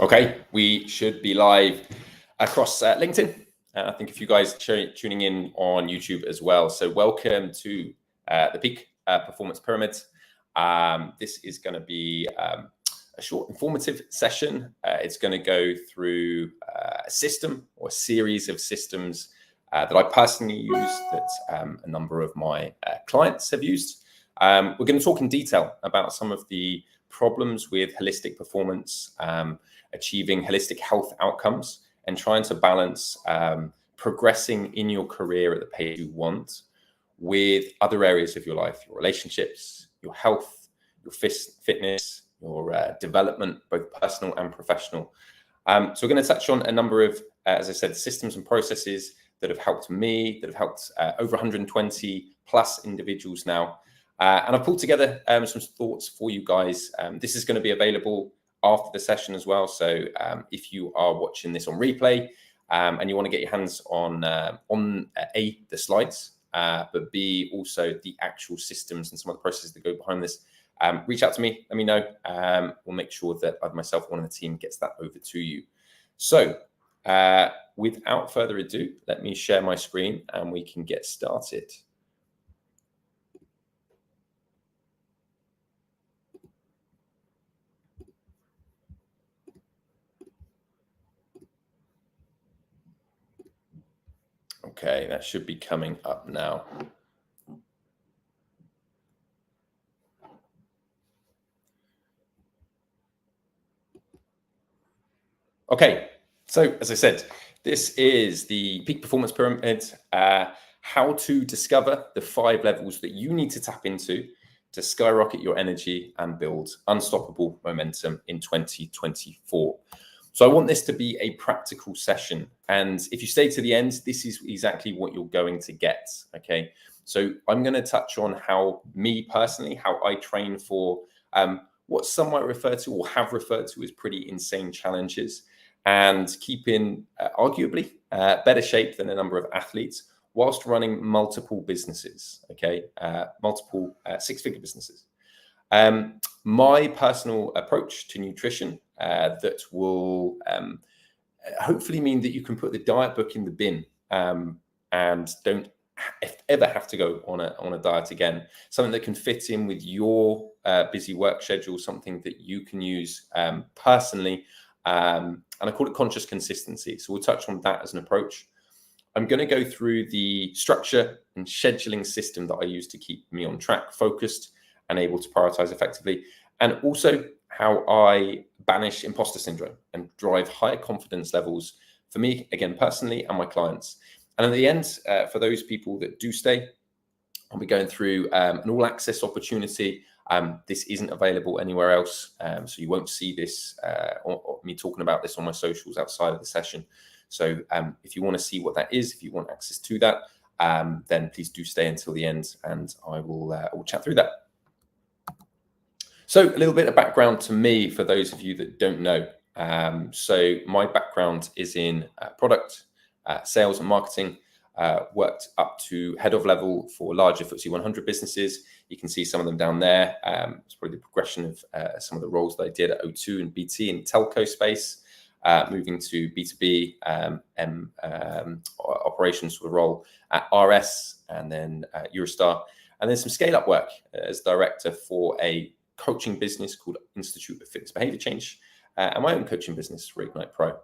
Okay, we should be live across LinkedIn. I think a few guys tuning in on YouTube as well. So welcome to the Peak Performance Pyramid. This is going to be a short, informative session. It's going to go through a system or a series of systems that I personally use, that a number of my clients have used. We're going to talk in detail about some of the problems with holistic performance, achieving holistic health outcomes, and trying to balance progressing in your career at the pace you want with other areas of your life, your relationships, your health, your fitness, your development, both personal and professional. So we're going to touch on a number of, as I said, systems and processes that have helped me, that have helped over 120 plus individuals now. And I've pulled together some thoughts for you guys. This is going to be available after the session as well. So if you are watching this on replay and you want to get your hands on A, the slides, but B, also the actual systems and some of the processes that go behind this, reach out to me, let me know. We'll make sure that either myself or one of the team gets that over to you. So without further ado, let me share my screen and we can get started. Okay, that should be coming up now. Okay, so as I said, this is the Peak Performance Pyramid, how to discover the 5 levels that you need to tap into to skyrocket your energy and build unstoppable momentum in 2024. So I want this to be a practical session. And if you stay to the end, this is exactly what you're going to get. Okay. So I'm going to touch on how me personally, how I train for what some might refer to or have referred to as pretty insane challenges, and keep in arguably better shape than a number of athletes whilst running multiple businesses. Okay. Multiple 6-figure businesses. My personal approach to nutrition that will hopefully mean that you can put the diet book in the bin and don't ever have to go on a diet again. Something that can fit in with your busy work schedule, something that you can use personally. And I call it conscious consistency. So we'll touch on that as an approach. I'm going to go through the structure and scheduling system that I use to keep me on track, focused, and able to prioritize effectively, and also how I banish imposter syndrome and drive higher confidence levels for me, again, personally, and my clients. And at the end, for those people that do stay, I'll be going through an all-access opportunity. This isn't available anywhere else, so you won't see this or me talking about this on my socials outside of the session. So if you want to see what that is, if you want access to that, then please do stay until the end, and I will chat through that. So a little bit of background to me for those of you that don't know. So my background is in product, sales and marketing, worked up to head of level for larger FTSE 100 businesses. You can see some of them down there. It's probably the progression of some of the roles that I did at O2 and BT in telco space, moving to B2B operations sort of role at RS and then Eurostar. And then some scale-up work as director for a coaching business called Institute of Fitness Behavior Change, and my own coaching business, Reignite Pro.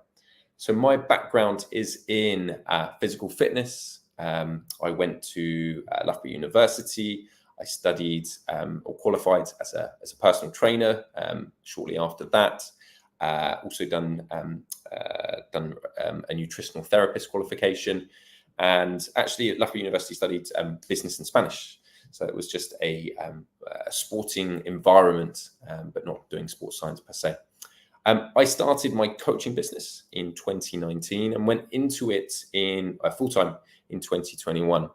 So my background is in physical fitness. I went to Loughborough University. I studied or qualified as a personal trainer shortly after that. Also done a nutritional therapist qualification, and actually at Loughborough University studied business and Spanish. So it was just a sporting environment, but not doing sports science per se. I started my coaching business in 2019 and went into it in full-time in 2021.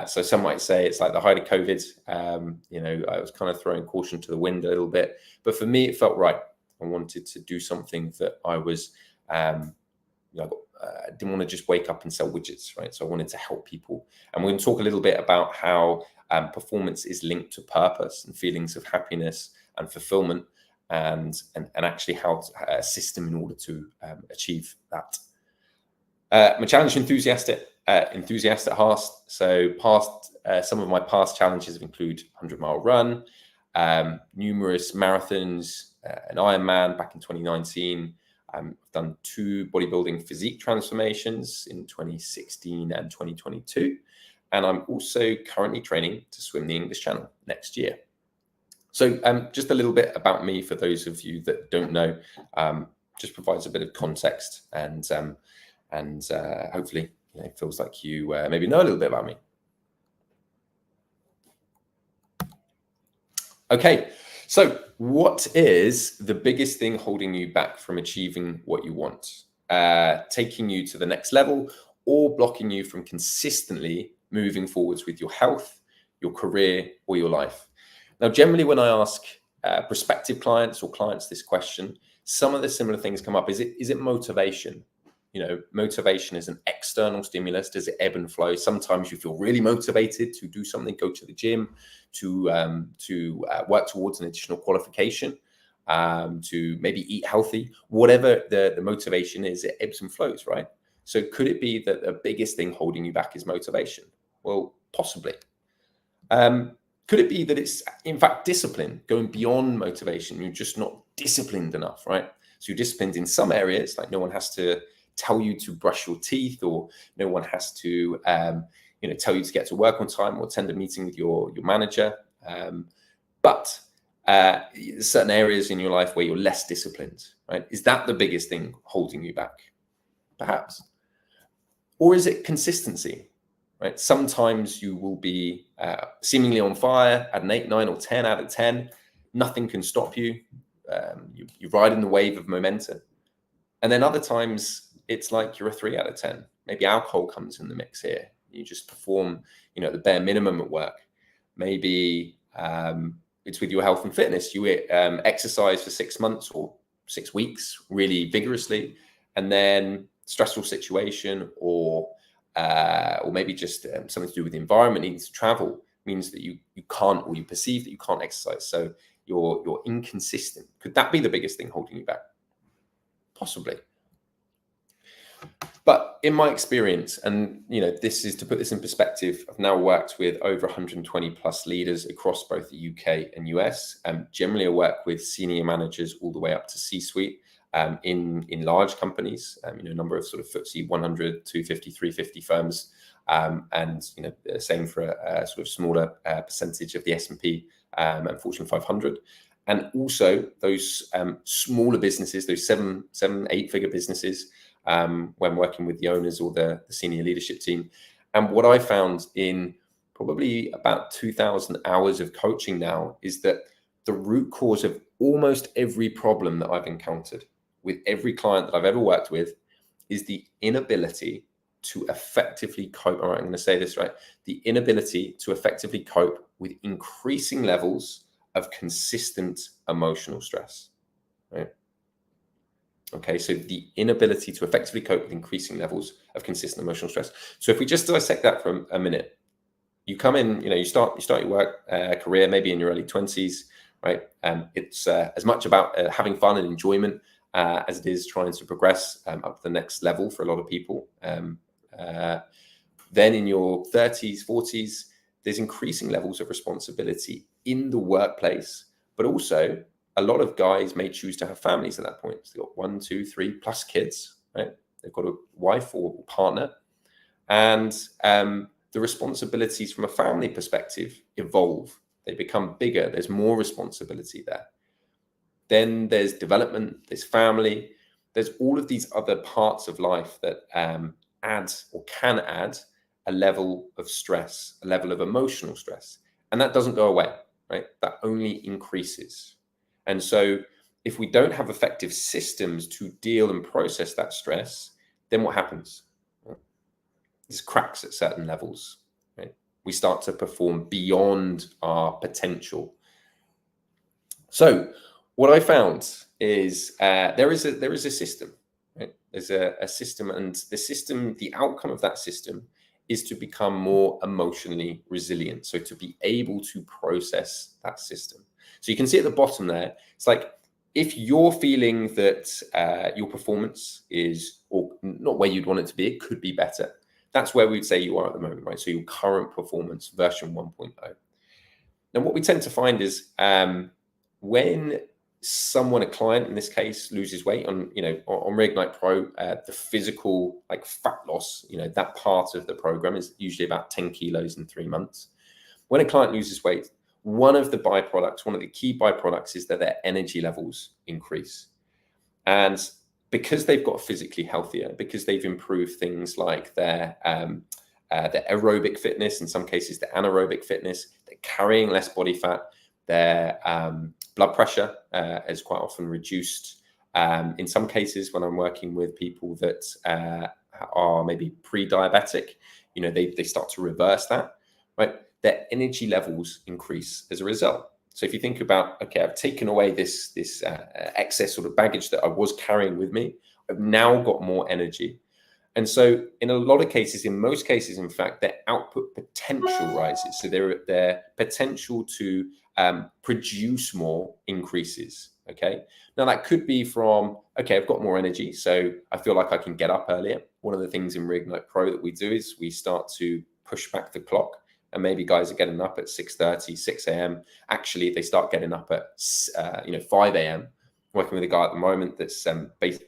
So some might say it's like the height of COVID. I was kind of throwing caution to the wind a little bit, but for me, it felt right. I wanted to do something that I was, I didn't want to just wake up and sell widgets, right? So I wanted to help people. And we're going to talk a little bit about how performance is linked to purpose and feelings of happiness and fulfillment. and actually how to, a system in order to achieve that. I'm a challenge enthusiast at heart. So some of my past challenges have include 100-mile run, numerous marathons, an Ironman back in 2019. I've done 2 bodybuilding physique transformations in 2016 and 2022. And I'm also currently training to swim the English Channel next year. So just a little bit about me for those of you that don't know, just provides a bit of context and hopefully it feels like you maybe know a little bit about me. Okay, so what is the biggest thing holding you back from achieving what you want, taking you to the next level, or blocking you from consistently moving forwards with your health, your career, or your life? Now, generally, when I ask prospective clients or clients this question, some of the similar things come up. Is it motivation? Motivation is an external stimulus. Does it ebb and flow? Sometimes you feel really motivated to do something, go to the gym, to work towards an additional qualification, to maybe eat healthy. Whatever the motivation is, it ebbs and flows, right? So could it be that the biggest thing holding you back is motivation? Well, possibly. Could it be that it's, in fact, discipline, going beyond motivation? You're just not disciplined enough, right? So you're disciplined in some areas, like no one has to tell you to brush your teeth, or no one has to, tell you to get to work on time or attend a meeting with your manager. But certain areas in your life where you're less disciplined, right? Is that the biggest thing holding you back? Perhaps. Or is it consistency? Right? Sometimes you will be seemingly on fire at an 8, 9, or 10 out of 10. Nothing can stop you. You ride in the wave of momentum. And then other times it's like you're a 3 out of 10. Maybe alcohol comes in the mix here. You just perform, the bare minimum at work. Maybe it's with your health and fitness. You exercise for 6 months or 6 weeks really vigorously, and then stressful situation or maybe just something to do with the environment, needing to travel, means that you can't, or you perceive that you can't exercise. So you're inconsistent. Could that be the biggest thing holding you back? Possibly. But in my experience, and this is to put this in perspective, I've now worked with over 120 plus leaders across both the UK and US. Generally, I work with senior managers all the way up to C-suite. In large companies, a number of sort of FTSE 100, 250, 350 firms, and same for a sort of smaller percentage of the S&P and Fortune 500, and also those smaller businesses, those 7, 8-figure businesses, when working with the owners or the senior leadership team. And what I found in probably about 2,000 hours of coaching now is that the root cause of almost every problem that I've encountered with every client that I've ever worked with is the inability to effectively cope. All right, I'm going to say this right. The inability to effectively cope with increasing levels of consistent emotional stress, right? Okay, so the inability to effectively cope with increasing levels of consistent emotional stress. So if we just dissect that for a minute, you come in, you start your work career maybe in your early 20s, right? It's as much about having fun and enjoyment as it is trying to progress up to the next level for a lot of people. Then in your 30s, 40s, there's increasing levels of responsibility in the workplace, but also a lot of guys may choose to have families at that point. So they've got 1, 2, 3 plus kids, right? They've got a wife or partner, and the responsibilities from a family perspective evolve. They become bigger. There's more responsibility there. Then there's development, there's family, there's all of these other parts of life that add or can add a level of stress, a level of emotional stress. And that doesn't go away, right? That only increases. And so if we don't have effective systems to deal and process that stress, then what happens? There's cracks at certain levels, right? We start to perform beyond our potential. So what I found is there is a system, right? There's a system, and the outcome of that system is to become more emotionally resilient. So to be able to process that system. So you can see at the bottom there, it's like If you're feeling that your performance is or not where you'd want it to be, it could be better. That's where we'd say you are at the moment, right? So your current performance, version 1.0. Now, what we tend to find is when someone, a client in this case, loses weight on Reignite Pro, the physical like fat loss, that part of the program is usually about 10 kilos in 3 months. When a client loses weight, one of the key byproducts is that their energy levels increase. And because they've got physically healthier, because they've improved things like their aerobic fitness, in some cases the anaerobic fitness, they're carrying less body fat, their blood pressure is quite often reduced. In some cases, when I'm working with people that are maybe pre-diabetic, they start to reverse that, right? Their energy levels increase as a result. So if you think about, okay, I've taken away this excess sort of baggage that I was carrying with me, I've now got more energy. And so in a lot of cases, in most cases, in fact, their output potential rises. So their potential to produce more increases, okay? Now that could be from, okay, I've got more energy, so I feel like I can get up earlier. One of the things in Reignite Pro that we do is we start to push back the clock. And maybe guys are getting up at 6:30, 6 a.m. Actually, they start getting up at 5 a.m. Working with a guy at the moment that's we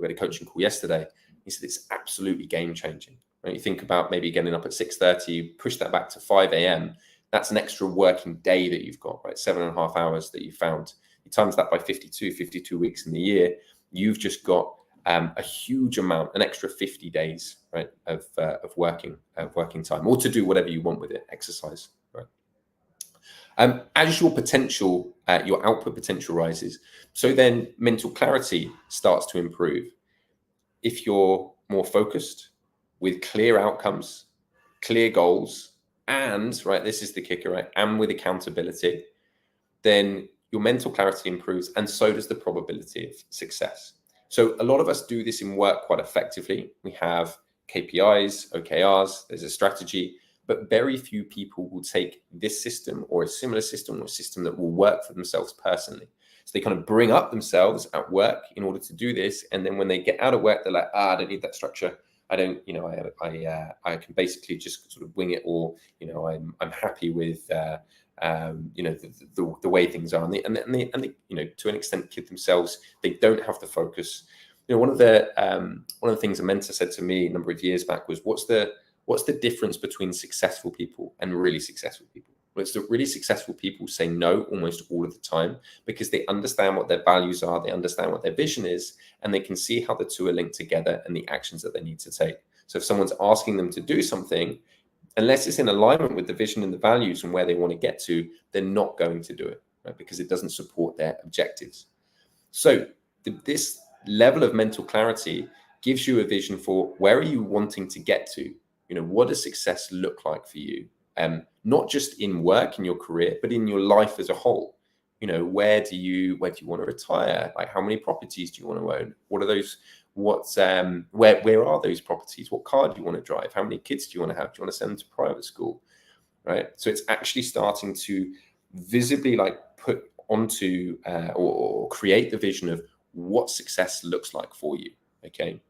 had a coaching call yesterday. He said it's absolutely game changing. Right? You think about maybe getting up at 6:30, push that back to 5 a.m. That's an extra working day that you've got, right? 7.5 hours that you found. You times that by 52 weeks in the year, you've just got a huge amount, an extra 50 days, right, of working time, or to do whatever you want with it, exercise, right? As your potential, your output potential rises, so then mental clarity starts to improve. If you're more focused with clear outcomes, clear goals, and right, this is the kicker, right, and with accountability, then your mental clarity improves, and so does the probability of success. So a lot of us do this in work quite effectively. We have KPIs, OKRs, there's a strategy, but very few people will take this system or a similar system or a system that will work for themselves personally. So they kind of bring up themselves at work in order to do this. And then when they get out of work, they're like, I don't need that structure. I don't, I can basically just sort of wing it, or, I'm happy with, the way things are, and they to an extent kid themselves. They don't have the focus. One of the things a mentor said to me a number of years back was, what's the difference between successful people and really successful people? Well, it's that really successful people say no almost all of the time because they understand what their values are, they understand what their vision is, and they can see how the two are linked together and the actions that they need to take. So if someone's asking them to do something, unless it's in alignment with the vision and the values and where they want to get to, they're not going to do it, right? Because it doesn't support their objectives. So this level of mental clarity gives you a vision for where are you wanting to get to? What does success look like for you? Not just in work, in your career, but in your life as a whole. Where do you want to retire? Like, how many properties do you want to own? What are those? Where are those properties? What car do you want to drive? How many kids do you want to have? Do you want to send them to private school? Right. So it's actually starting to visibly put onto or create the vision of what success looks like for you. Okay.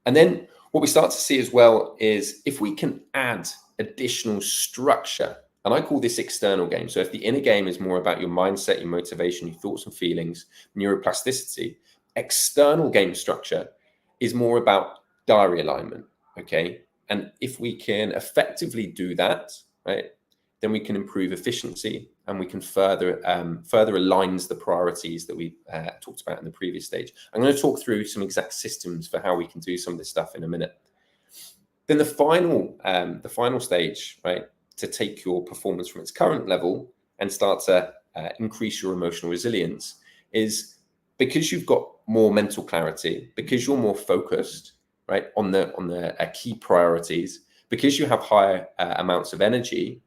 And then what we start to see as well is if we can add additional structure, and I call this external game. So if the inner game is more about your mindset, your motivation, your thoughts and feelings, neuroplasticity, external game structure is more about diary alignment. Okay. And if we can effectively do that, right, then we can improve efficiency and we can further aligns the priorities that we talked about in the previous stage. I'm going to talk through some exact systems for how we can do some of this stuff in a minute. Then the final stage, right, to take your performance from its current level and start to increase your emotional resilience is because you've got more mental clarity, because you're more focused, right, on the key priorities, because you have higher amounts of energy,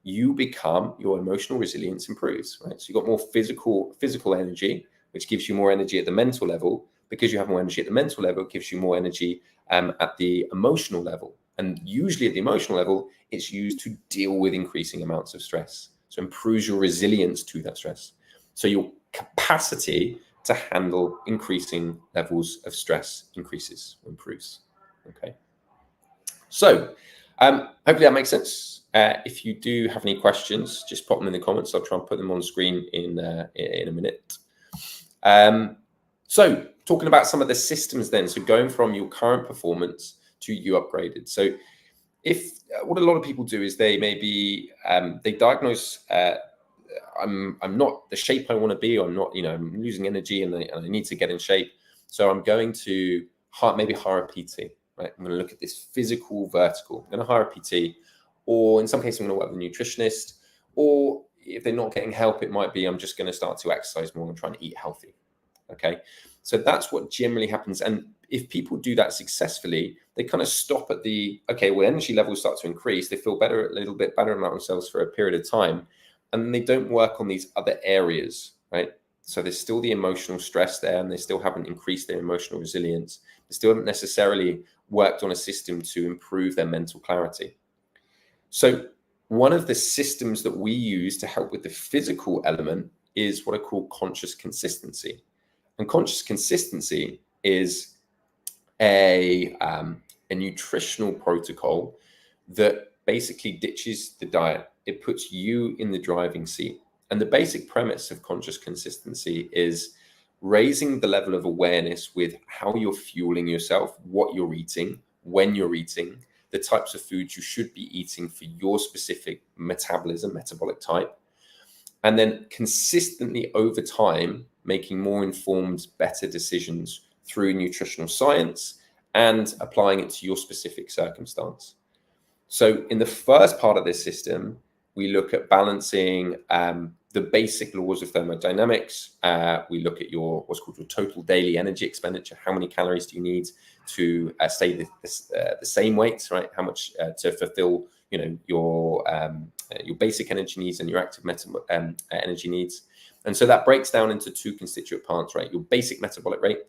your emotional resilience improves, right? So you've got more physical energy, which gives you more energy at the mental level. Because you have more energy at the mental level, it gives you more energy at the emotional level. And usually at the emotional level, it's used to deal with increasing amounts of stress. So improves your resilience to that stress. So your capacity to handle increasing levels of stress increases or improves. Okay. So hopefully that makes sense. If you do have any questions, just pop them in the comments. I'll try and put them on screen in a minute. So talking about some of the systems then, so going from your current performance to you upgraded. So if what a lot of people do is they maybe they diagnose I'm not the shape I want to be, or I'm not, I'm losing energy and I need to get in shape. So I'm going to maybe hire a PT, right? I'm going to look at this physical vertical. I'm going to hire a PT, or in some cases I'm going to work with a nutritionist, or if they're not getting help, it might be I'm just going to start to exercise more and try and eat healthy. Okay. So that's what generally happens. And if people do that successfully, they kind of stop at energy levels start to increase. They feel better, a little bit better about themselves for a period of time. And then they don't work on these other areas, right? So there's still the emotional stress there, and they still haven't increased their emotional resilience. They still haven't necessarily worked on a system to improve their mental clarity. So one of the systems that we use to help with the physical element is what I call conscious consistency. And conscious consistency is a nutritional protocol that basically ditches the diet. It puts you in the driving seat. And the basic premise of conscious consistency is raising the level of awareness with how you're fueling yourself, what you're eating, when you're eating, the types of foods you should be eating for your specific metabolism, metabolic type, and then consistently over time, making more informed, better decisions through nutritional science and applying it to your specific circumstance. So in the first part of this system, we look at balancing the basic laws of thermodynamics. We look at what's called your total daily energy expenditure. How many calories do you need to stay the same weight, right? How much to fulfill, your basic energy needs and your active energy needs. And so that breaks down into two constituent parts, right? Your basic metabolic rate.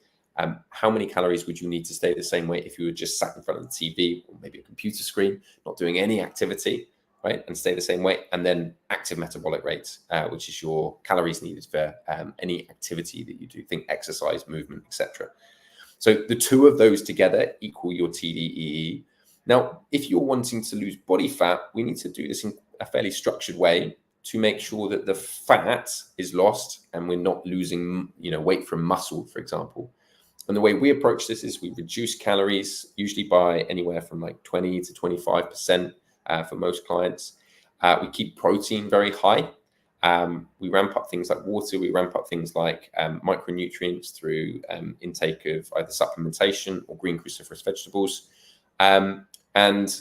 How many calories would you need to stay the same weight if you were just sat in front of the TV or maybe a computer screen, not doing any activity, right? And stay the same weight. And then active metabolic rate, which is your calories needed for any activity that you do. Think exercise, movement, etc. So the two of those together equal your TDEE. Now, if you're wanting to lose body fat, we need to do this in a fairly structured way to make sure that the fat is lost and we're not losing, weight from muscle, for example. And the way we approach this is we reduce calories, usually by anywhere from like 20 to 25% for most clients. We keep protein very high. We ramp up things like water. We ramp up things like micronutrients through intake of either supplementation or green cruciferous vegetables. And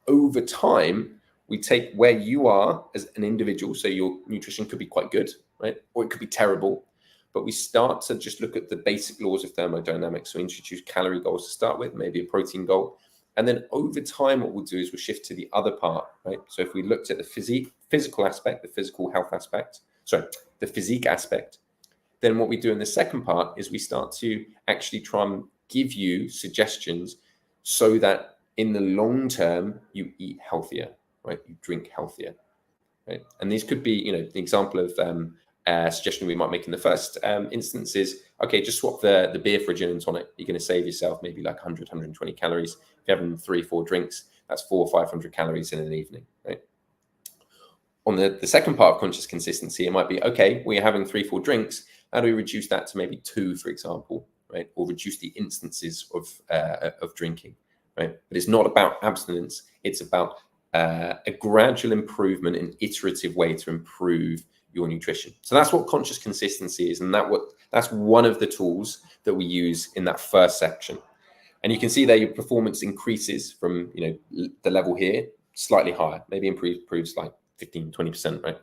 over time, we take where you are as an individual. So your nutrition could be quite good, right? Or it could be terrible. But we start to just look at the basic laws of thermodynamics. So introduce calorie goals to start with, maybe a protein goal. And then over time, what we'll do is we'll shift to the other part, right? So if we looked at the physical aspect, the physical health aspect, the physique aspect, then what we do in the second part is we start to actually try and give you suggestions so that in the long term, you eat healthier, right? You drink healthier, right? And these could be, the example of suggestion we might make in the first instance is, okay, just swap the beer for a gin and tonic. You're going to save yourself maybe like 100, 120 calories. If you're having 3-4 drinks, that's 400 or 500 calories in an evening, right? On the second part of conscious consistency, it might be, okay, we're having 3-4 drinks. How do we reduce that to maybe 2, for example, right? Or reduce the instances of drinking, right? But it's not about abstinence. It's about a gradual improvement, an iterative way to improve your nutrition. So that's what conscious consistency is, and that's one of the tools that we use in that first section. And you can see there your performance increases from the level here slightly higher, maybe improves like 15-20%, right?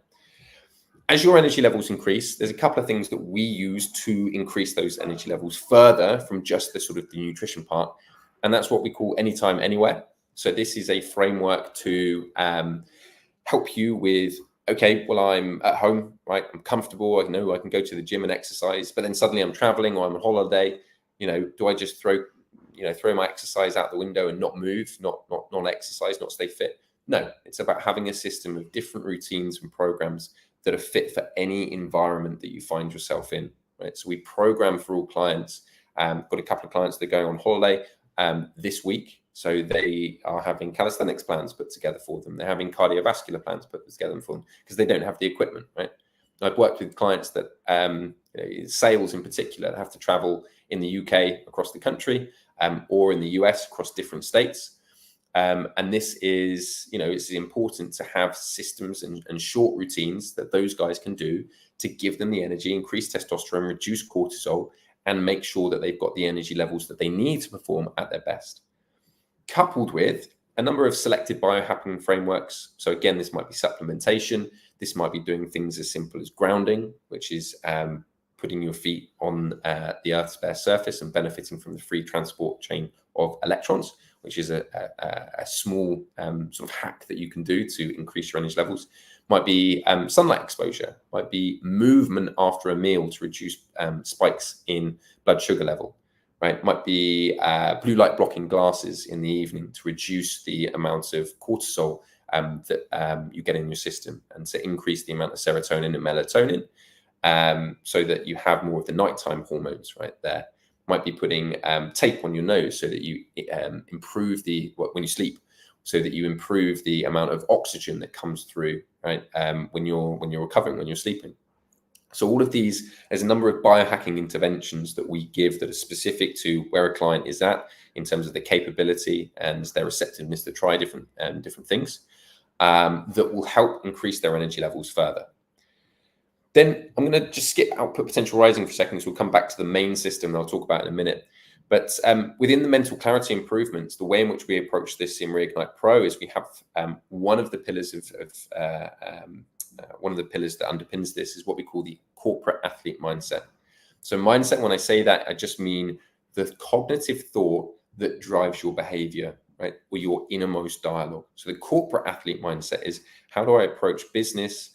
As your energy levels increase, there's a couple of things that we use to increase those energy levels further from just the nutrition part, and that's what we call anytime, anywhere. So this is a framework to help you with, okay, well, I'm at home, right? I'm comfortable. I know I can go to the gym and exercise, but then suddenly I'm traveling or I'm on holiday. Do I just throw my exercise out the window and not move, not exercise, not stay fit? No, it's about having a system of different routines and programs that are fit for any environment that you find yourself in, right? So we program for all clients. Got a couple of clients that are going on holiday this week. So they are having calisthenics plans put together for them. They're having cardiovascular plans put together for them because they don't have the equipment, right? I've worked with clients that, sales in particular, that have to travel in the UK across the country or in the US across different states. And this is, it's important to have systems and short routines that those guys can do to give them the energy, increase testosterone, reduce cortisol, and make sure that they've got the energy levels that they need to perform at their best. Coupled with a number of selected biohacking frameworks. So again, this might be supplementation. This might be doing things as simple as grounding, which is putting your feet on the Earth's bare surface and benefiting from the free transport chain of electrons, which is a small sort of hack that you can do to increase your energy levels. Might be sunlight exposure, might be movement after a meal to reduce spikes in blood sugar level, right? Might be blue light blocking glasses in the evening to reduce the amount of cortisol that you get in your system and to increase the amount of serotonin and melatonin so that you have more of the nighttime hormones right there. Might be putting tape on your nose so that you improve when you sleep, so that you improve the amount of oxygen that comes through, right? When you're recovering, when you're sleeping. So all of these, there's a number of biohacking interventions that we give that are specific to where a client is at in terms of the capability and their receptiveness to try different things that will help increase their energy levels further. Then I'm going to just skip output potential rising for a second, so we'll come back to the main system that I'll talk about in a minute. But within the mental clarity improvements, the way in which we approach this in Reignite Pro is we have one of the pillars one of the pillars that underpins this is what we call the corporate athlete mindset. So mindset, when I say that, I just mean the cognitive thought that drives your behavior, right? Or your innermost dialogue. So the corporate athlete mindset is, how do I approach business,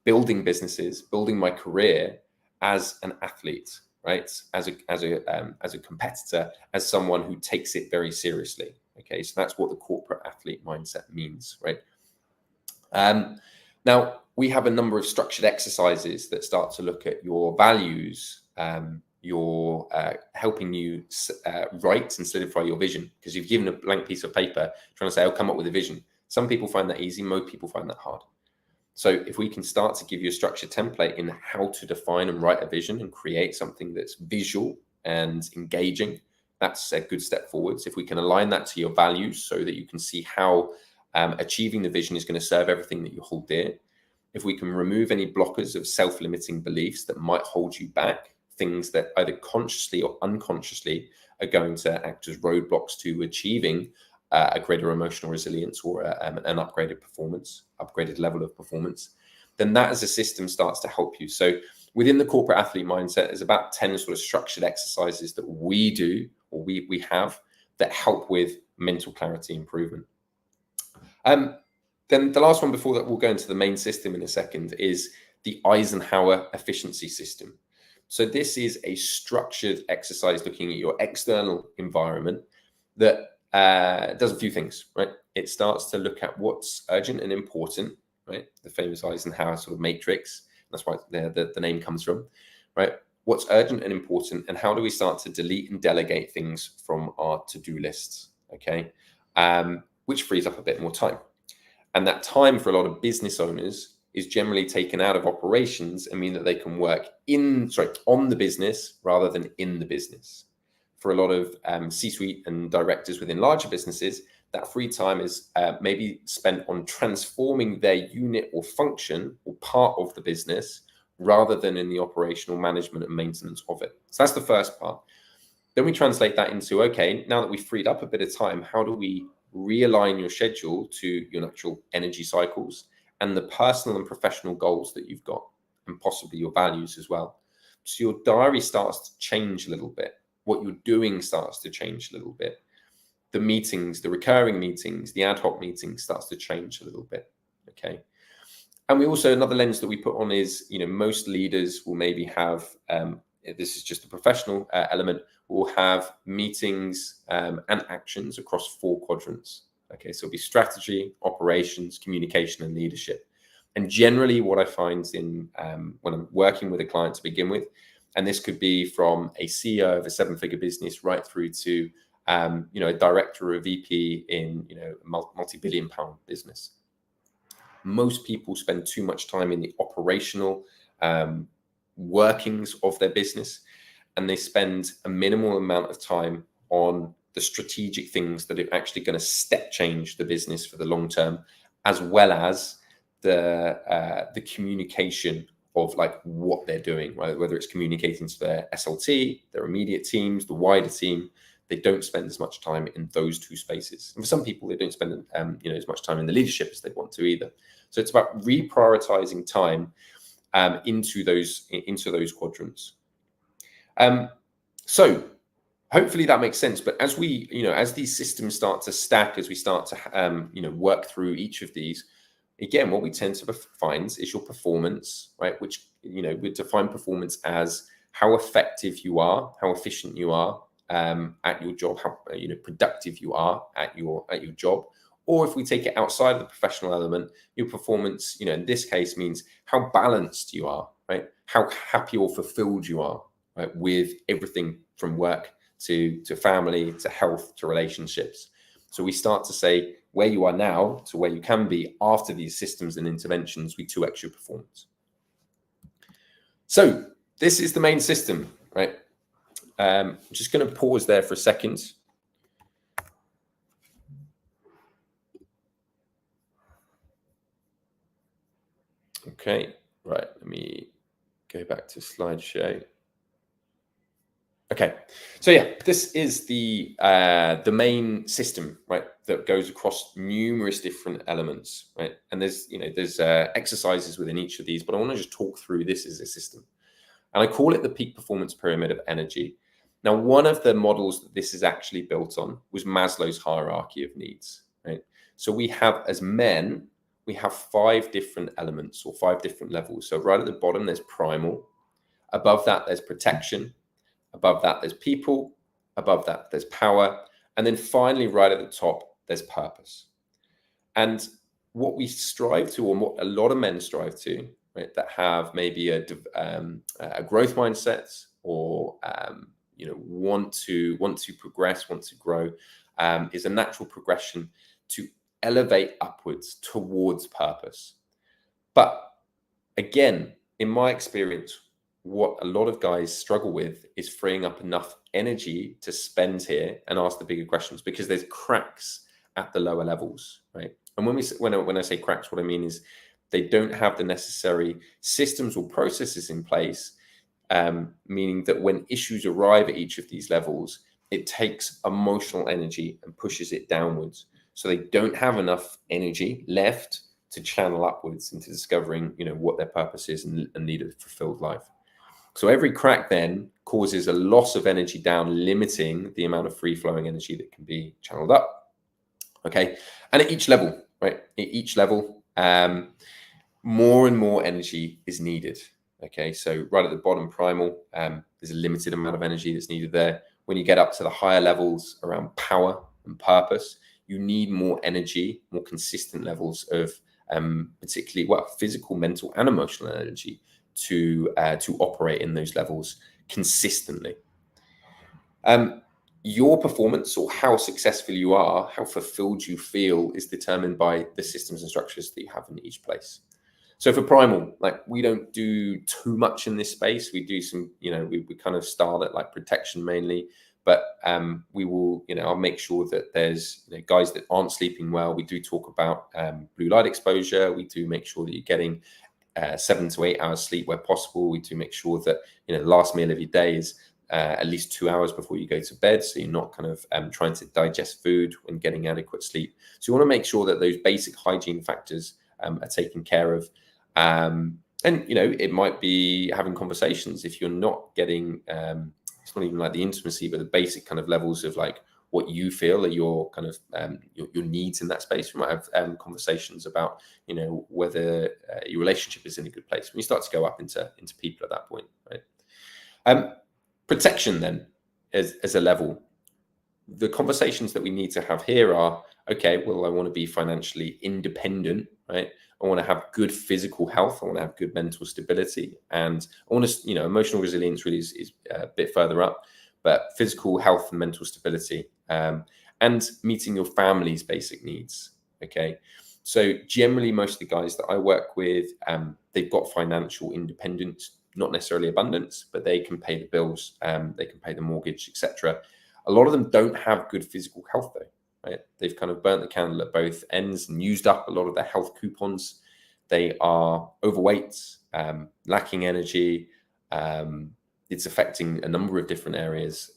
building businesses, building my career as an athlete, right? As a competitor, as someone who takes it very seriously. Okay, so that's what the corporate athlete mindset means, right? Now we have a number of structured exercises that start to look at your values, your helping you write and solidify your vision, because you've given a blank piece of paper trying to say, "I'll come up with a vision." Some people find that easy. Most people find that hard. So if we can start to give you a structured template in how to define and write a vision and create something that's visual and engaging, that's a good step forwards. If we can align that to your values so that you can see how achieving the vision is going to serve everything that you hold dear. If we can remove any blockers of self-limiting beliefs that might hold you back, things that either consciously or unconsciously are going to act as roadblocks to achieving a greater emotional resilience or an upgraded level of performance, then that as a system starts to help you. So within the corporate athlete mindset, there's about 10 sort of structured exercises that we do or we have that help with mental clarity improvement. Then the last one before that, we'll go into the main system in a second, is the Eisenhower efficiency system. So this is a structured exercise looking at your external environment that does a few things, right? It starts to look at what's urgent and important, right? The famous Eisenhower sort of matrix. That's why the name comes from, right? What's urgent and important, and how do we start to delete and delegate things from our to-do lists, okay? Which frees up a bit more time. And that time for a lot of business owners is generally taken out of operations and mean that they can work on the business rather than in the business. For a lot of C-suite and directors within larger businesses, that free time is maybe spent on transforming their unit or function or part of the business rather than in the operational management and maintenance of it. So that's the first part. Then we translate that into, okay, now that we've freed up a bit of time, how do we realign your schedule to your natural energy cycles and the personal and professional goals that you've got, and possibly your values as well? So your diary starts to change a little bit. What you're doing starts to change a little bit. The meetings, the recurring meetings, the ad hoc meetings starts to change a little bit, okay? And we also, another lens that we put on is, most leaders will maybe have, this is just a professional element, will have meetings and actions across 4 quadrants, Okay, so it'll be strategy, operations, communication, and leadership. And generally, what I find in when I'm working with a client to begin with, and this could be from a CEO of a seven-figure business right through to a director or a VP in a multi-billion-pound business. Most people spend too much time in the operational workings of their business, and they spend a minimal amount of time on the strategic things that are actually going to step change the business for the long term, as well as the communication of like what they're doing, right? Whether it's communicating to their SLT, their immediate teams, the wider team. They don't spend as much time in those two spaces. And for some people, they don't spend as much time in the leadership as they want to either. So it's about reprioritizing time into those quadrants. So hopefully that makes sense. But as we, as these systems start to stack, as we start to, work through each of these, again, what we tend to find is your performance, right? Which, we define performance as how effective you are, how efficient you are at your job, how productive you are at your job. Or if we take it outside of the professional element, your performance, in this case means how balanced you are, right? How happy or fulfilled you are, right? With everything from work to family, to health, to relationships. So we start to say where you are now to where you can be after these systems and interventions, we 2x your performance. So this is the main system, right? I'm just going to pause there for a second. Okay, right. Let me go back to slideshow. Okay, so yeah, this is the main system, right, that goes across numerous different elements, right? And there's exercises within each of these, but I want to just talk through this as a system, and I call it the peak performance pyramid of energy. Now, one of the models that this is actually built on was Maslow's hierarchy of needs, right? So we have, as men, we have 5 different elements or 5 different levels. So right at the bottom, there's primal. Above that, there's protection. Above that, there's people. Above that, there's power. And then finally, right at the top, there's purpose. And what we strive to, or what a lot of men strive to, right, that have maybe a growth mindset, or want to progress, want to grow, is a natural progression to elevate upwards towards purpose. But again, in my experience, what a lot of guys struggle with is freeing up enough energy to spend here and ask the bigger questions, because there's cracks at the lower levels, right? And when I say cracks, what I mean is they don't have the necessary systems or processes in place, meaning that when issues arrive at each of these levels, it takes emotional energy and pushes it downwards. So they don't have enough energy left to channel upwards into discovering, what their purpose is and lead a fulfilled life. So every crack then causes a loss of energy down, limiting the amount of free-flowing energy that can be channeled up. Okay, and at each level, right? At each level, more and more energy is needed. Okay, so right at the bottom, primal, there's a limited amount of energy that's needed there. When you get up to the higher levels around power and purpose, you need more energy, more consistent levels of particularly physical, mental, and emotional energy to operate in those levels consistently. Your performance, or how successful you are, how fulfilled you feel, is determined by the systems and structures that you have in each place. So for primal, we don't do too much in this space. We do some, we kind of start at like protection mainly, but we will, I'll make sure that there's guys that aren't sleeping well. We do talk about blue light exposure. We do make sure that you're getting 7 to 8 hours sleep where possible. We do make sure that the last meal of your day is at least 2 hours before you go to bed, so you're not kind of trying to digest food when getting adequate sleep. So you want to make sure that those basic hygiene factors are taken care of. And it might be having conversations if you're not getting it's not even like the intimacy, but the basic kind of levels of like what you feel are your kind of your needs in that space. We might have conversations about whether your relationship is in a good place when you start to go up into people at that point, right? Protection then as a level. the conversations that we need to have here are, okay, well, I want to be financially independent, right? I want to have good physical health. I want to have good mental stability. And I want to, emotional resilience really is a bit further up, but physical health and mental stability, and meeting your family's basic needs. Okay. So generally, most of the guys that I work with, they've got financial independence, not necessarily abundance, but they can pay the bills, they can pay the mortgage, etc. A lot of them don't have good physical health though, right? They've kind of burnt the candle at both ends and used up a lot of their health coupons. They are overweight, lacking energy. It's affecting a number of different areas,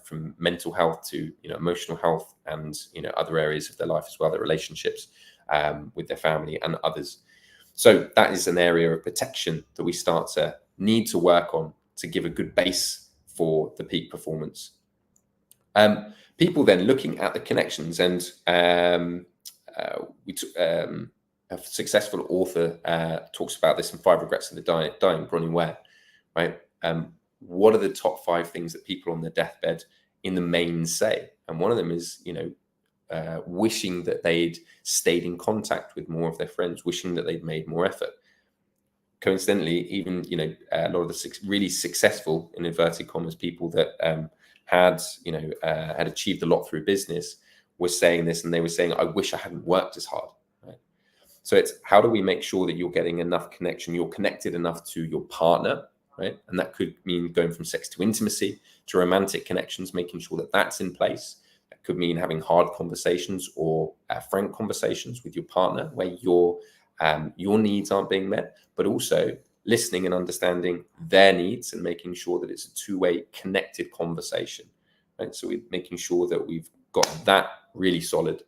from mental health to emotional health, and other areas of their life as well, their relationships with their family and others. So that is an area of protection that we start to need to work on to give a good base for the peak performance. People then looking at the connections, and a successful author talks about this in 5 Regrets of the Dying, Bronnie Ware, right? What are the top 5 things that people on their deathbed in the main say? And one of them is, wishing that they'd stayed in contact with more of their friends, wishing that they'd made more effort. Coincidentally, even, a lot of the really successful, in inverted commas, people that had achieved a lot through business were saying this, and they were saying, I wish I hadn't worked as hard. Right? So it's, how do we make sure that you're getting enough connection, you're connected enough to your partner, right? And that could mean going from sex to intimacy to romantic connections, making sure that that's in place. That could mean having hard conversations or frank conversations with your partner where your needs aren't being met, but also listening and understanding their needs and making sure that it's a two-way connected conversation, right? So we're making sure that we've got that really solid.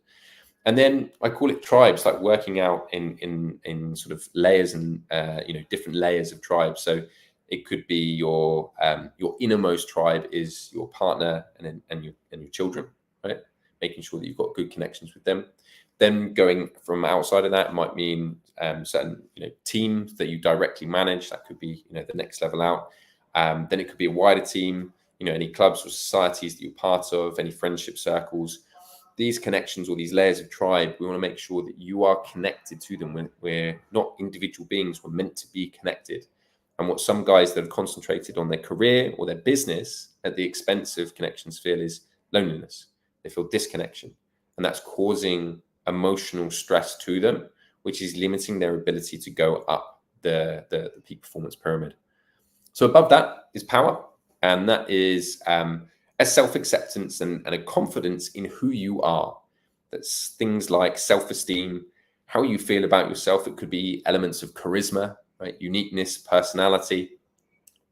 And then I call it tribes, like working out in sort of layers and different layers of tribes. So it could be your innermost tribe is your partner and your children, right? Making sure that you've got good connections with them. Then going from outside of that might mean certain teams that you directly manage. That could be the next level out. Then it could be a wider team. Any clubs or societies that you're part of, any friendship circles. These connections or these layers of tribe, we want to make sure that you are connected to them. When we're not individual beings, we're meant to be connected. And what some guys that have concentrated on their career or their business at the expense of connections feel is loneliness. They feel disconnection, and that's causing emotional stress to them, which is limiting their ability to go up the peak performance pyramid. So above that is power, and that is a self-acceptance and a confidence in who you are. That's things like self-esteem, how you feel about yourself. It could be elements of charisma, right? Uniqueness, personality.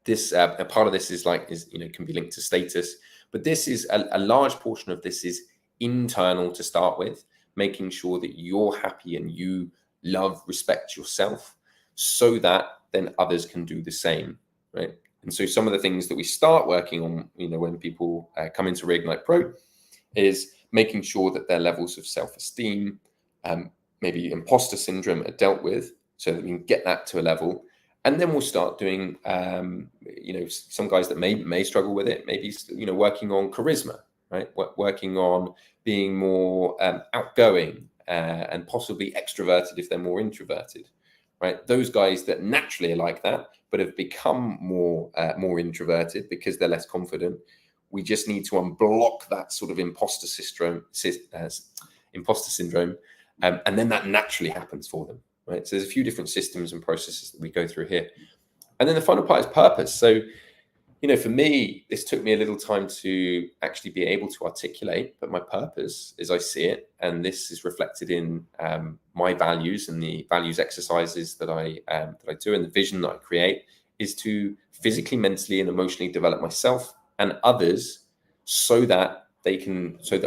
This a part of this is can be linked to status, but this is a large portion of this is internal to start with, making sure that you're happy and you love, respect yourself, so that then others can do the same, right? And so some of the things that we start working on, when people come into Reignite Pro, is making sure that their levels of self-esteem, maybe imposter syndrome, are dealt with, so that we can get that to a level. And then we'll start doing, some guys that may struggle with it, maybe, working on charisma, right? Working on being more outgoing and possibly extroverted if they're more introverted, right? Those guys that naturally are like that, but have become more introverted because they're less confident. We just need to unblock that sort of imposter syndrome, and then that naturally happens for them, right? So there's a few different systems and processes that we go through here. And then the final part is purpose. So, for me, this took me a little time to actually be able to articulate, but my purpose, as I see it, and this is reflected in my values and the values exercises that I do, and the vision that I create, is to physically, mentally, and emotionally develop myself and others so that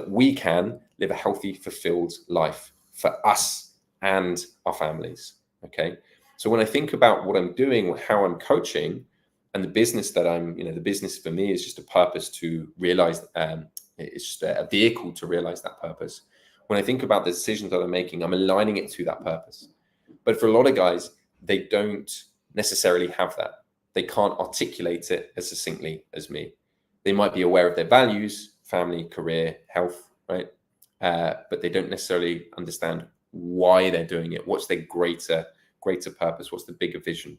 we can live a healthy, fulfilled life for us and our families. Okay. So when I think about what I'm doing, how I'm coaching, and the business that the business for me is just a purpose to realize, it's just a vehicle to realize that purpose. When I think about the decisions that I'm making, I'm aligning it to that purpose. But for a lot of guys, they don't necessarily have that. They can't articulate it as succinctly as me. They might be aware of their values family, career, health, right? But they don't necessarily understand why they're doing it. What's their greater purpose? What's the bigger vision?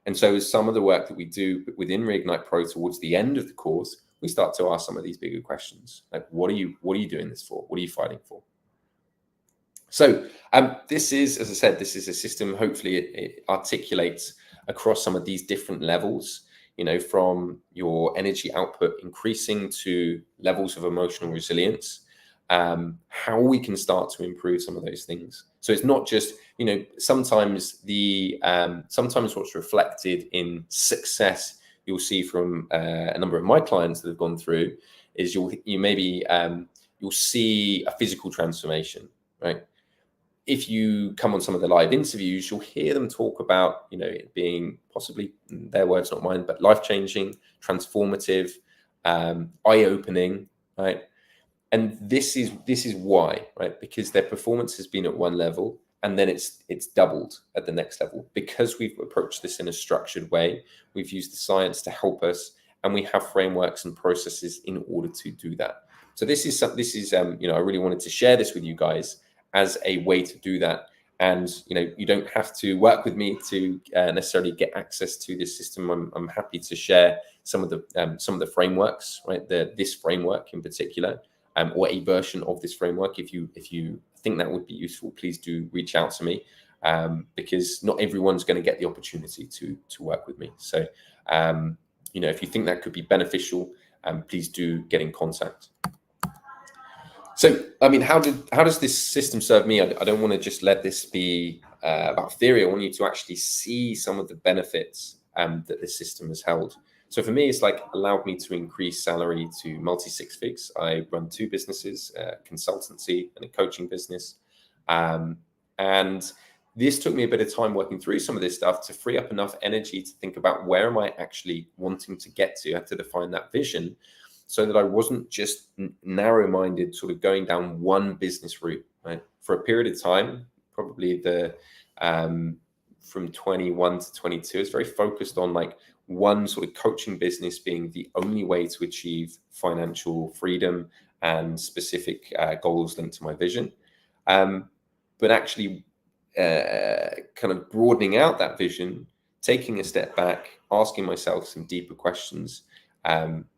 And so as some of the work that we do within Reignite Pro towards the end of the course, we start to ask some of these bigger questions. Like, what are you doing this for? What are you fighting for? So this is, as I said, this is a system. Hopefully it articulates across some of these different levels, from your energy output increasing to levels of emotional resilience, how we can start to improve some of those things. So it's not just, sometimes sometimes what's reflected in success you'll see from a number of my clients that have gone through is you'll see a physical transformation, right? If you come on some of the live interviews, you'll hear them talk about, it being possibly, their words, not mine, but life-changing, transformative, eye-opening, right? And this is why, right? Because their performance has been at one level and then it's doubled at the next level because we've approached this in a structured way. We've used the science to help us, and we have frameworks and processes in order to do that. So this is I really wanted to share this with you guys as a way to do that. And you don't have to work with me to necessarily get access to this system. I'm happy to share some of the frameworks, right? This framework in particular, or a version of this framework. If you think that would be useful, please do reach out to me, because not everyone's going to get the opportunity to work with me. So if you think that could be beneficial, please do get in contact. So, how does this system serve me? I don't want to just let this be about theory. I want you to actually see some of the benefits that this system has held. So for me, it's allowed me to increase salary to multi-six figs. I run two businesses, a consultancy and a coaching business. And this took me a bit of time working through some of this stuff to free up enough energy to think about where am I actually wanting to get to. I had to define that vision so that I wasn't just narrow-minded, sort of going down one business route, right? For a period of time, probably from 21 to 22, it's very focused on one sort of coaching business being the only way to achieve financial freedom and specific goals linked to my vision. But actually kind of broadening out that vision, taking a step back, asking myself some deeper questions,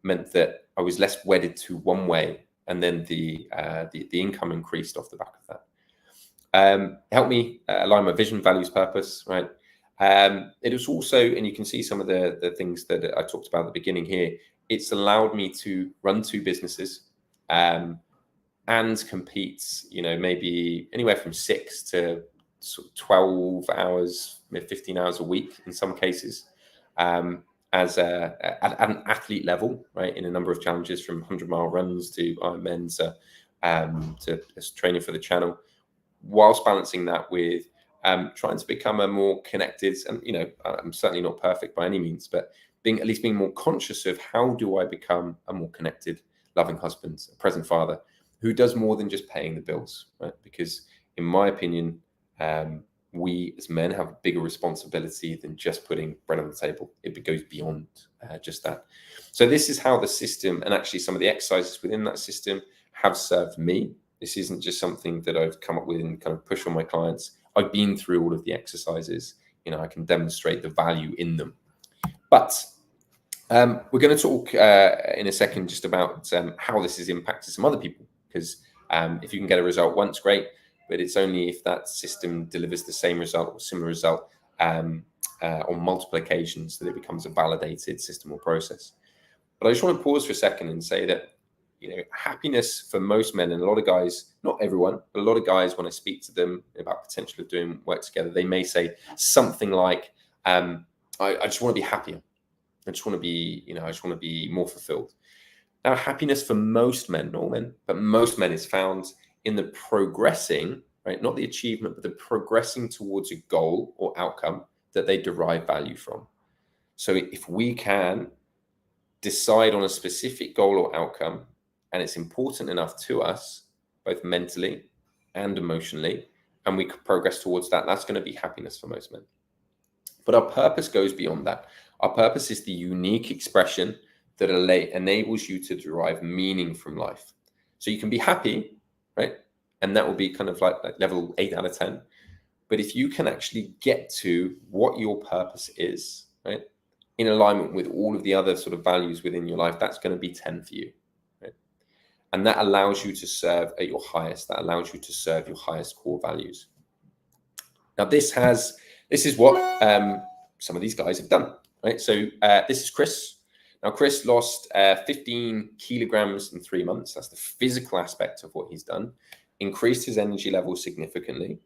meant that I was less wedded to one way, and then the income increased off the back of that. Helped me align my vision, values, purpose, right? It was also, and you can see some of the things that I talked about at the beginning here, it's allowed me to run two businesses and compete, maybe anywhere from 6 to sort of 12 hours, 15 hours a week in some cases, at an athlete level, right? In a number of challenges, from 100-mile runs to Ironman to training for the channel, whilst balancing that with trying to become a more connected, and I'm certainly not perfect by any means, but being more conscious of how do I become a more connected, loving husband, a present father who does more than just paying the bills, right? Because in my opinion, we as men have a bigger responsibility than just putting bread on the table. It goes beyond just that. So this is how the system, and actually some of the exercises within that system, have served me. This isn't just something that I've come up with and kind of push on my clients. I've been through all of the exercises. I can demonstrate the value in them. But we're going to talk in a second just about how this has impacted some other people. Because if you can get a result once, great. But it's only if that system delivers the same result or similar result on multiple occasions that it becomes a validated system or process. But I just want to pause for a second and say that, happiness for most men, and a lot of guys, not everyone, but a lot of guys, when I speak to them about potential of doing work together, they may say something like, I just want to be happier. I just want to be more fulfilled. Now, happiness for most men, not all men, but most men, is found in the progressing, right? Not the achievement, but the progressing towards a goal or outcome that they derive value from. So if we can decide on a specific goal or outcome, and it's important enough to us, both mentally and emotionally, and we could progress towards that, that's going to be happiness for most men. But our purpose goes beyond that. Our purpose is the unique expression that enables you to derive meaning from life. So you can be happy, right? And that will be kind of like level 8 out of 10. But if you can actually get to what your purpose is, right, in alignment with all of the other sort of values within your life, that's going to be 10 for you, right? And that allows you to serve at your highest. That allows you to serve your highest core values. Now, this is what some of these guys have done, right? So this is Chris. Now, Chris lost 15 kilograms in 3 months. That's the physical aspect of what he's done. Increased his energy level significantly.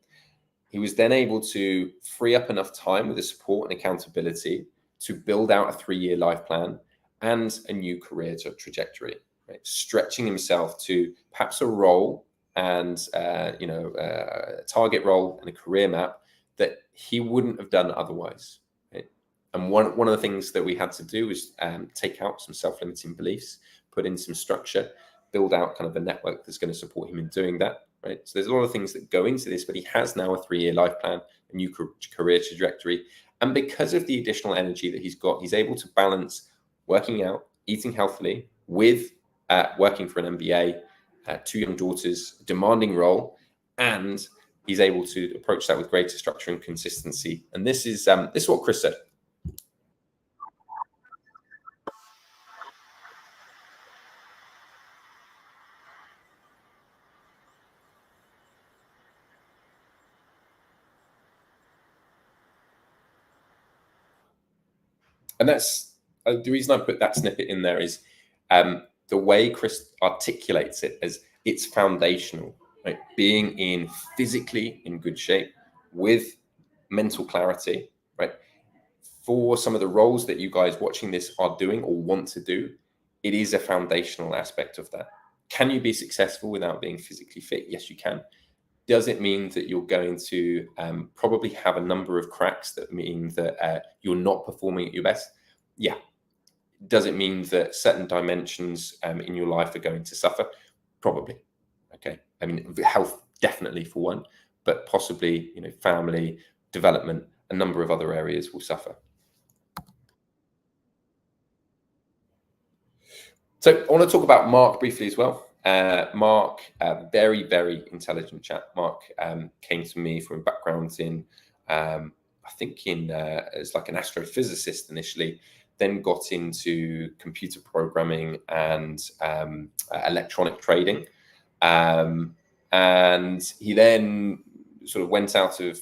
He was then able to free up enough time with the support and accountability to build out a 3-year life plan and a new career trajectory, right? Stretching himself to perhaps a role and a target role and a career map that he wouldn't have done otherwise. Right? And one of the things that we had to do was take out some self-limiting beliefs, put in some structure, build out kind of a network that's going to support him in doing that. Right. So there's a lot of things that go into this, but he has now a 3-year life plan, a new career trajectory. And because of the additional energy that he's got, he's able to balance working out, eating healthily with working for an MBA, 2 young daughters, demanding role, and he's able to approach that with greater structure and consistency. And this is what Chris said. And that's the reason I put that snippet in there is the way Chris articulates it as it's foundational, right? Being in physically in good shape with mental clarity, right? For some of the roles that you guys watching this are doing or want to do, it is a foundational aspect of that. Can you be successful without being physically fit? Yes, you can. Does it mean that you're going to probably have a number of cracks that mean that you're not performing at your best? Yeah. Does it mean that certain dimensions in your life are going to suffer? Probably. Okay. I mean, health definitely for one, but possibly, family, development, a number of other areas will suffer. So I want to talk about Mark briefly as well. Mark, very, very intelligent chap. Mark came to me from a background in, I think, as like an astrophysicist initially, then got into computer programming and electronic trading. And he then sort of went out of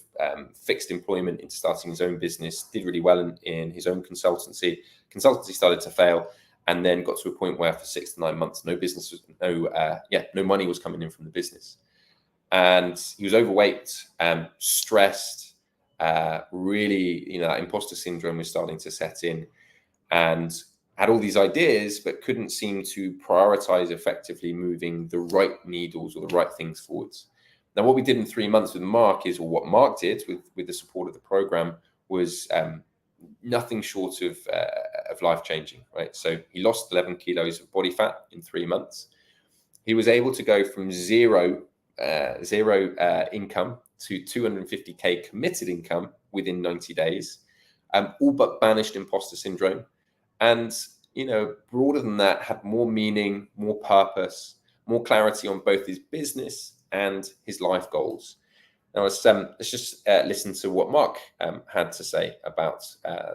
fixed employment into starting his own business, did really well in his own consultancy. Consultancy started to fail, and then got to a point where for 6 to 9 months, no money was coming in from the business. And he was overweight, stressed, really, that imposter syndrome was starting to set in, and had all these ideas, but couldn't seem to prioritize effectively moving the right needles or the right things forwards. Now, what we did in 3 months with Mark is, or what Mark did with the support of the program, was nothing short of life-changing, right? So he lost 11 kilos of body fat in 3 months. He was able to go from zero income to 250K committed income within 90 days, all but banished imposter syndrome. And, broader than that, had more meaning, more purpose, more clarity on both his business and his life goals. Now, let's just listen to what Mark had to say about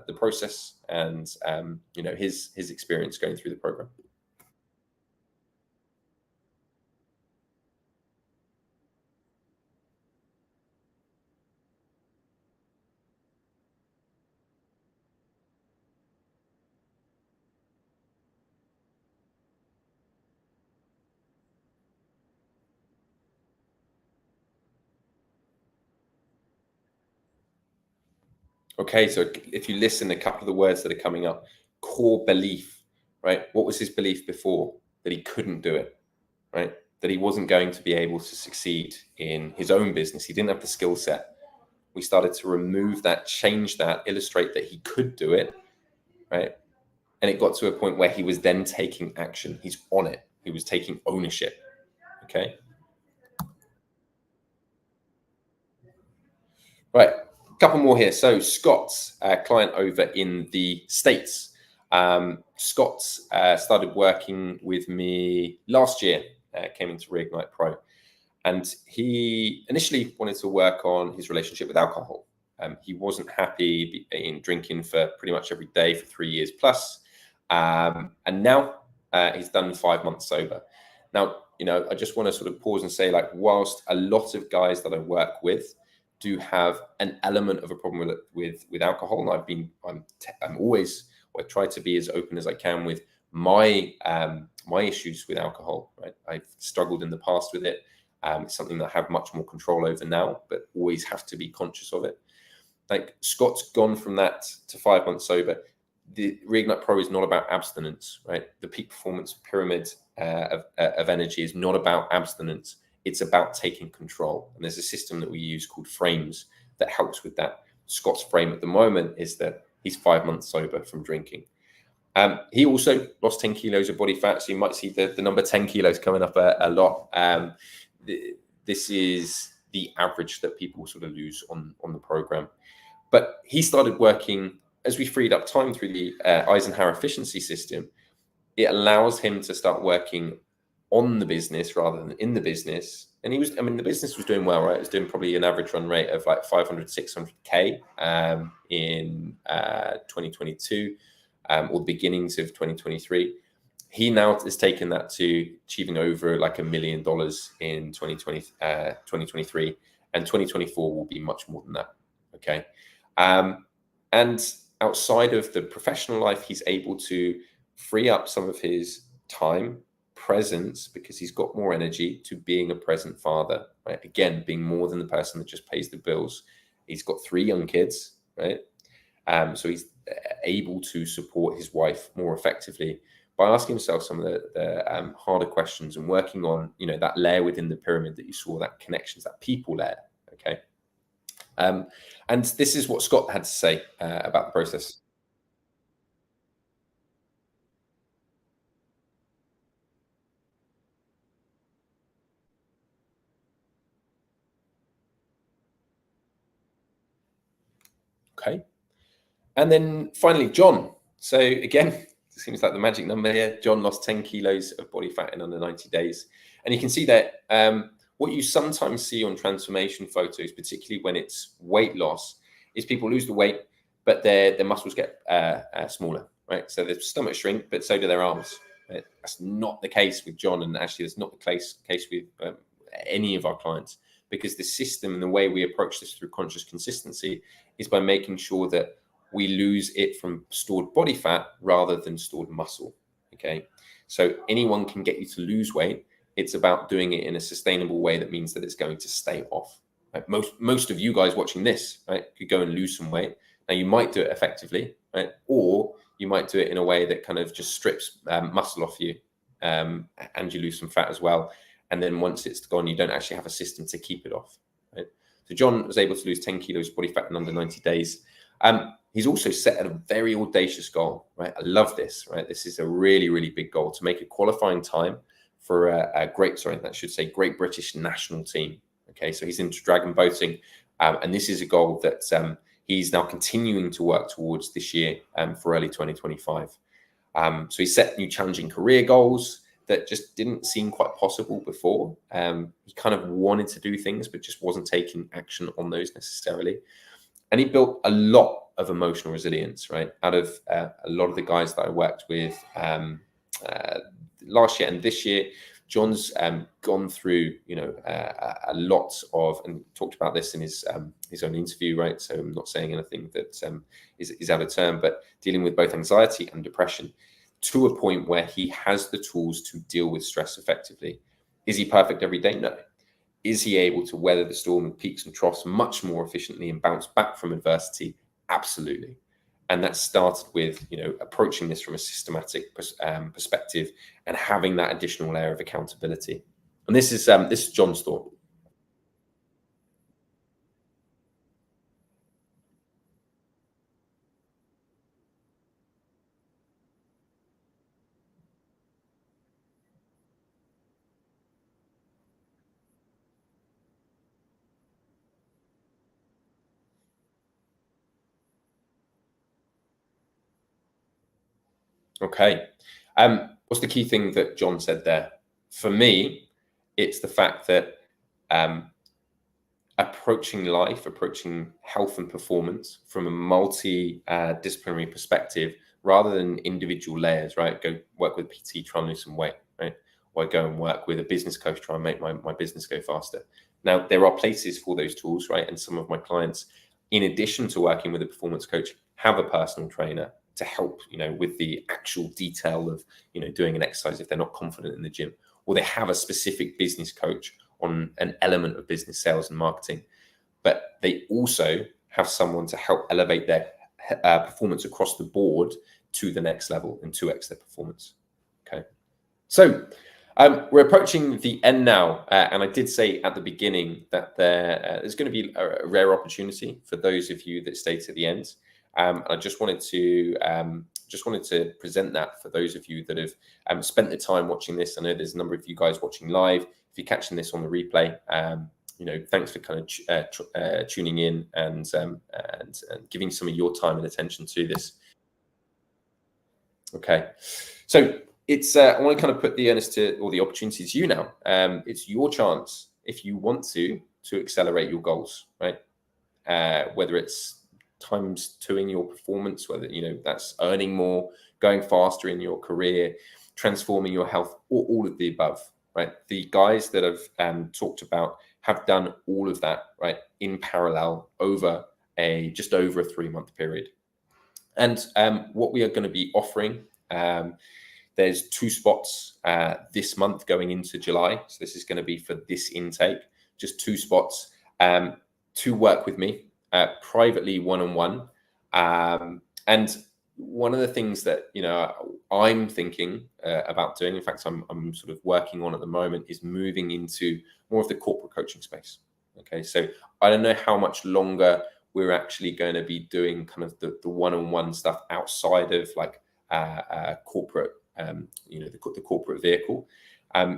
the process and his experience going through the program. Okay, so if you listen, a couple of the words that are coming up: core belief, right? What was his belief before? That he couldn't do it, right? That he wasn't going to be able to succeed in his own business. He didn't have the skill set. We started to remove that, change that, illustrate that he could do it, right? And it got to a point where he was then taking action. He's on it. He was taking ownership. Okay. Right. A couple more here. So Scott's client over in the States. Scott started working with me last year, came into Reignite Pro, and he initially wanted to work on his relationship with alcohol. He wasn't happy in drinking for pretty much every day for 3 years plus. And now he's done 5 months sober. Now, I just want to sort of pause and say, like, whilst a lot of guys that I work with do have an element of a problem with alcohol, and I'm always, I try to be as open as I can with my my issues with alcohol. Right, I've struggled in the past with it. It's something that I have much more control over now, but always have to be conscious of it. Like, Scott's gone from that to 5 months sober. The Reignite Pro is not about abstinence, right? The peak performance pyramid of energy is not about abstinence. It's about taking control. And there's a system that we use called frames that helps with that. Scott's frame at the moment is that he's 5 months sober from drinking. He also lost 10 kilos of body fat. So you might see the number 10 kilos coming up a lot. This is the average that people sort of lose on the program. But he started working, as we freed up time through the Eisenhower efficiency system. It allows him to start working on the business rather than in the business. And the business was doing well, right? It was doing probably an average run rate of like 500, 600K in 2022 or the beginnings of 2023. He now has taken that to achieving over like $1 million in 2023, and 2024 will be much more than that. Okay. And outside of the professional life, he's able to free up some of his time, presence, because he's got more energy to being a present father, right? Again, being more than the person that just pays the bills. He's got 3 young kids, right? So he's able to support his wife more effectively by asking himself some of the harder questions and working on, that layer within the pyramid that you saw, that connections, that people layer. Okay. And this is what Scott had to say about the process. Okay. And then finally, John. So again, it seems like the magic number here. John lost 10 kilos of body fat in under 90 days. And you can see that what you sometimes see on transformation photos, particularly when it's weight loss, is people lose the weight, but their muscles get smaller, right? So their stomach shrink, but so do their arms. Right? That's not the case with John, and actually that's not the case with any of our clients, because the system and the way we approach this through conscious consistency is by making sure that we lose it from stored body fat rather than stored muscle. Okay. So anyone can get you to lose weight. It's about doing it in a sustainable way that means that it's going to stay off. Right? Most of you guys watching this, right, could go and lose some weight. Now you might do it effectively, right? Or you might do it in a way that kind of just strips muscle off you, and you lose some fat as well. And then once it's gone, you don't actually have a system to keep it off. Right? So John was able to lose 10 kilos body fat in under 90 days. He's also set a very audacious goal, right? I love this, right? This is a really, really big goal, to make a qualifying time for Great British national team. Okay, so he's into dragon boating, and this is a goal that he's now continuing to work towards this year for early 2025. So he set new challenging career goals that just didn't seem quite possible before. He kind of wanted to do things, but just wasn't taking action on those necessarily. And he built a lot of emotional resilience, right? Out of a lot of the guys that I worked with last year and this year, John's gone through, a lot of, and talked about this in his own interview, right? So I'm not saying anything that is out of turn, but dealing with both anxiety and depression to a point where he has the tools to deal with stress effectively. Is he perfect every day? No. Is he able to weather the storm and peaks and troughs much more efficiently and bounce back from adversity? Absolutely. And that started with, approaching this from a systematic perspective and having that additional layer of accountability. And this is John's thought. Okay. What's the key thing that John said there? For me, it's the fact that um, approaching life, approaching health and performance from a multi-disciplinary perspective, rather than individual layers, right? Go work with PT, try and lose some weight, right? Or I go and work with a business coach, try and make my business go faster. Now, there are places for those tools, right? And some of my clients, in addition to working with a performance coach, have a personal trainer to help, with the actual detail of, doing an exercise if they're not confident in the gym, or they have a specific business coach on an element of business sales and marketing, but they also have someone to help elevate their performance across the board to the next level and 2x their performance. Okay. So we're approaching the end now. And I did say at the beginning that there's going to be a rare opportunity for those of you that stay to the end. I just wanted to present that for those of you that have spent the time watching this. I know there's a number of you guys watching live. If you're catching this on the replay, thanks for kind of tuning in and giving some of your time and attention to this. Okay, so it's I want to kind of put the onus to, or the opportunity to you now. It's your chance if you want to accelerate your goals, right? Whether it's times 2ing your performance, whether that's earning more, going faster in your career, transforming your health, or all of the above, right? The guys that I've talked about have done all of that, right, in parallel over just over a 3-month period. And what we are going to be offering, there's 2 spots this month going into July. So this is going to be for this intake, just 2 spots to work with me privately, one-on-one. And one of the things that I'm thinking about doing, in fact, I'm sort of working on at the moment, is moving into more of the corporate coaching space. Okay, so I don't know how much longer we're actually going to be doing kind of the one-on-one stuff outside of like corporate, the corporate vehicle.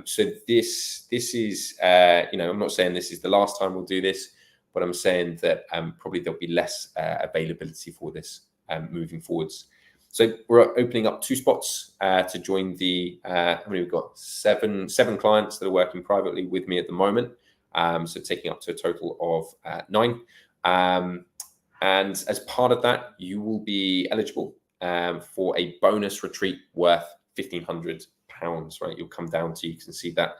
So this is, I'm not saying this is the last time we'll do this, but I'm saying that probably there'll be less availability for this moving forwards. So we're opening up 2 spots to join the, we've got seven clients that are working privately with me at the moment. So taking up to a total of 9. And as part of that, you will be eligible for a bonus retreat worth £1,500, right? You'll come down to, you can see that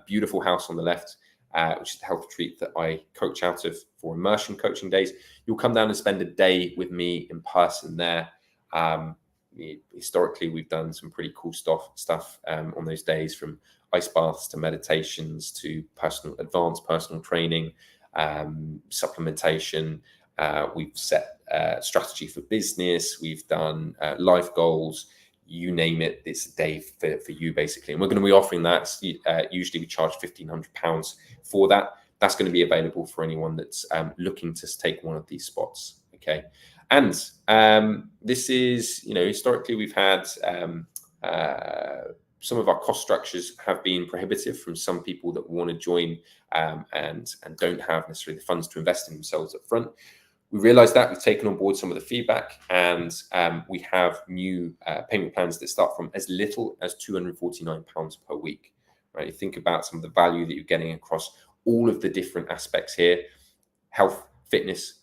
beautiful house on the left, which is the health retreat that I coach out of for immersion coaching days. You'll come down and spend a day with me in person there. Historically, we've done some pretty cool stuff on those days, from ice baths to meditations to advanced personal training, supplementation. We've set strategy for business. We've done life goals. You name it, it's a day for you, basically. And we're going to be offering that. Usually we charge £1,500 for that. That's going to be available for anyone that's looking to take one of these spots. Okay. And this is, historically we've had some of our cost structures have been prohibitive from some people that want to join and don't have necessarily the funds to invest in themselves up front. We realized that, we've taken on board some of the feedback, and we have new payment plans that start from as little as £249 per week. Right? You think about some of the value that you're getting across all of the different aspects here: health, fitness,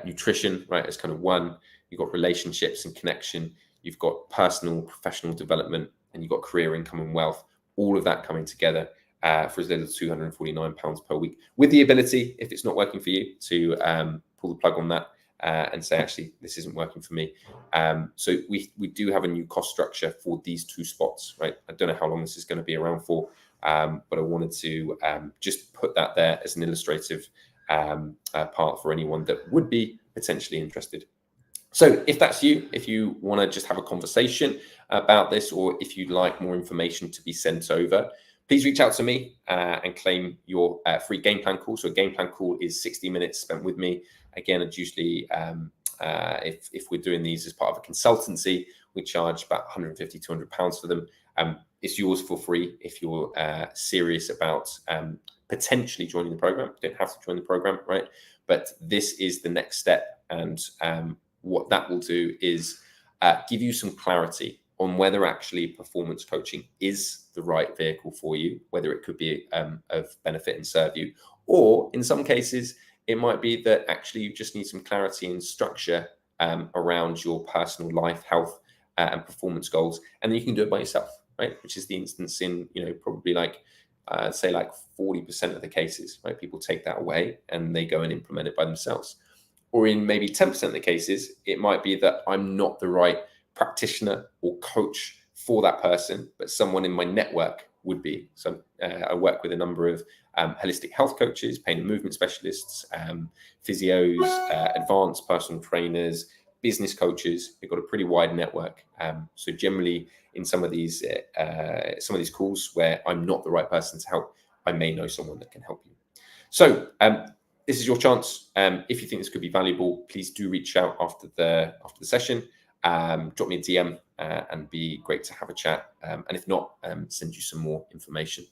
nutrition, right? As kind of one. You've got relationships and connection. You've got personal, professional development, and you've got career income and wealth. All of that coming together for as little as £249 per week, with the ability, if it's not working for you, to pull the plug on that and say, actually, this isn't working for me. So we do have a new cost structure for these 2 spots, right? I don't know how long this is going to be around for, but I wanted to just put that there as an illustrative part for anyone that would be potentially interested. So if that's you, if you want to just have a conversation about this, or if you'd like more information to be sent over, please reach out to me and claim your free game plan call. So a game plan call is 60 minutes spent with me. Again, it's usually, if we're doing these as part of a consultancy, we charge about £150, £200 for them. It's yours for free if you're serious about potentially joining the program. You don't have to join the program, right? But this is the next step. And what that will do is give you some clarity on whether actually performance coaching is the right vehicle for you, whether it could be of benefit and serve you, or in some cases, it might be that actually you just need some clarity and structure around your personal life, health, and performance goals, and then you can do it by yourself, right? Which is the instance in, probably like, say like 40% of the cases, right? People take that away and they go and implement it by themselves. Or in maybe 10% of the cases, it might be that I'm not the right practitioner or coach for that person, but someone in my network would be. So I work with a number of holistic health coaches, pain and movement specialists, physios, advanced personal trainers, business coaches. They've got a pretty wide network. So generally, in some of these calls where I'm not the right person to help, I may know someone that can help you. So this is your chance. If you think this could be valuable, please do reach out after the session. Drop me a DM and be great to have a chat. And if not, send you some more information.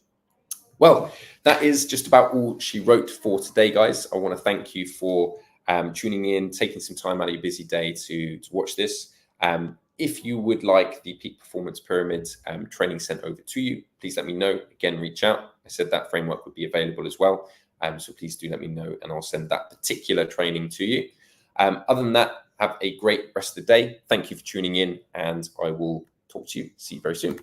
Well, that is just about all she wrote for today, guys. I want to thank you for tuning in, taking some time out of your busy day to watch this. If you would like the Peak Performance Pyramid training sent over to you, please let me know. Again, reach out. I said that framework would be available as well. So please do let me know and I'll send that particular training to you. Other than that, have a great rest of the day. Thank you for tuning in and I will talk to you. See you very soon.